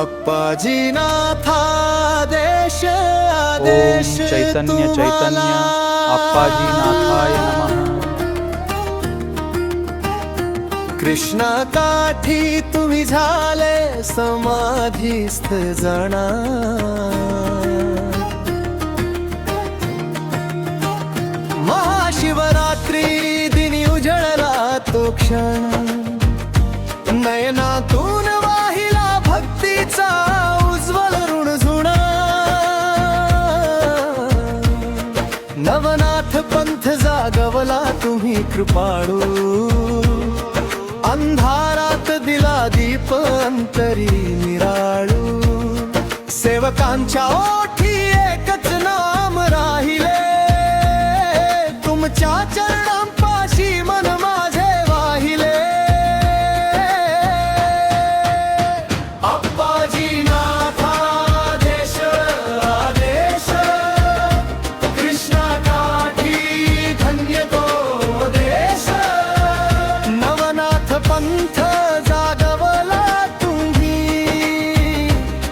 अप्पाजी नाथादेश आदेश ओम चैतन्य चैतन्य अप्पाजी नाथाय नमः। कृष्ण काठी तुम्ही झाले समाधीस्थ जणा, महाशिवरात्री दिनी उजळला तो क्षण, नयनातून वाहिला भक्तीचा उज्ज्वल ऋणझुणा। नवनाथ पंथ जागवला तुम्ही कृपाळू, अंधारात दिला दीप अंतरी निराळू। सेवकांच्या ओठी एकच नाम राहिले, तुमच्या चरणांपाशी मन माझे वाहिले। अप्पाजी नाथादेश आदेश, कृष्णा काठी धन्य तो देश। नवनाथ पंथ जागवला तुम्ही,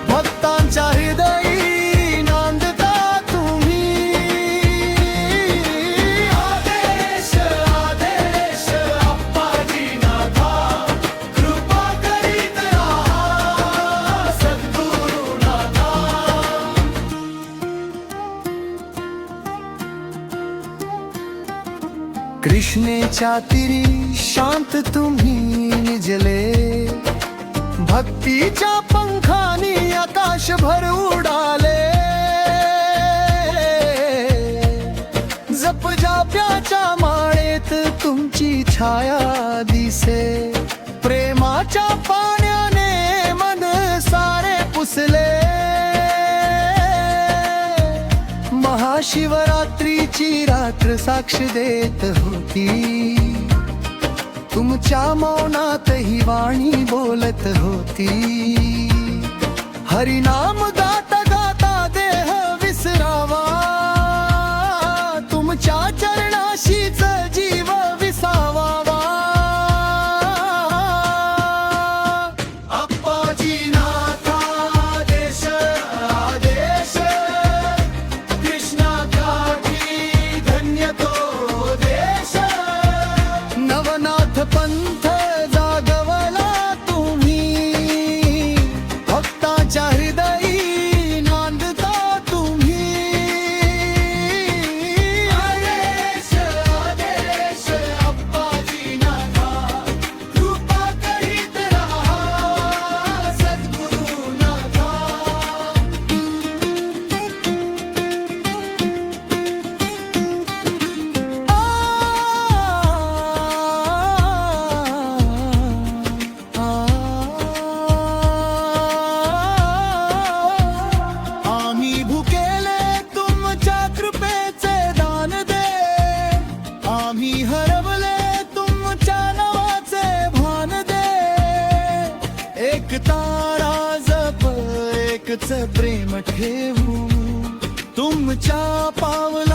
भक्तांच्या हृदयी नांदता तुम्ही। आदेश आदेश अप्पाजी नाथा, कृपा करीत राहा सद्गुरुनाथा। कृष्णेच्या तीरी शांत तुम्ही निजले, भक्तीच्या पंखानी आकाशभर उडाले। जप जाप्याच्या माळेत तुमची छाया दिसे, प्रेमाच्या पाण्याने मन सारे पुसले। महाशिवरात्रीची रात्र साक्ष देत होती, तुमच्या मौनात ही वाणी बोलत होती। हरिनाम गाता गाता देह विसरावा, तुमच्या चरणाशीच जीव विसावावा। अप्पाजी नाथादेश आदेश, कृष्णा काठी धन्य तो देश। नवनाथ पंथ जागवला तुम्ही, भक्ताच्या हृदयी नांदता तुम्ही। आदेश आदेश अप्पाजी नाथा, कृपा करीत राहा सद्गुरुनाथा। आम्ही भुकेले तुमच्या कृपेचे दान दे, आम्ही हरवले तुमच्या नावाचे भान दे। एक तारा जप एकच प्रेम ठेवू, तुमच्या पावला